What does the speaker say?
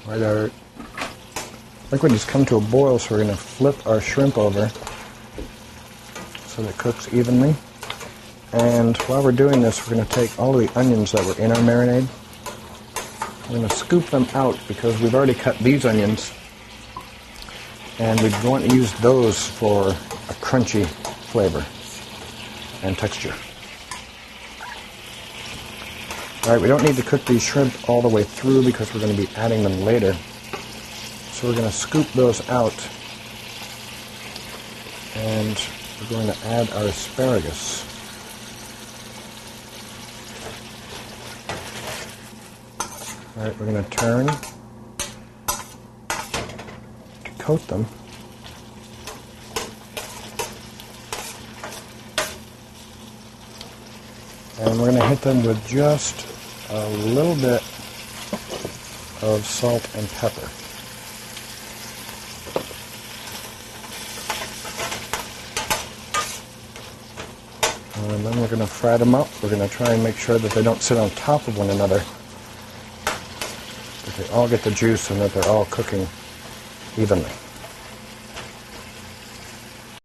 Right, our liquid has come to a boil, so we're going to flip our shrimp over so that it cooks evenly. And while we're doing this, we're going to take all of the onions that were in our marinade. We're going to scoop them out because we've already cut these onions, and we want to use those for a crunchy flavor and texture. Alright, we don't need to cook these shrimp all the way through because we're going to be adding them later. So we're going to scoop those out, and we're going to add our asparagus. Alright, we're going to turn to coat them. And we're going to hit them with just a little bit of salt and pepper. And then we're going to fry them up. We're going to try and make sure that they don't sit on top of one another, that they all get the juice and that they're all cooking evenly.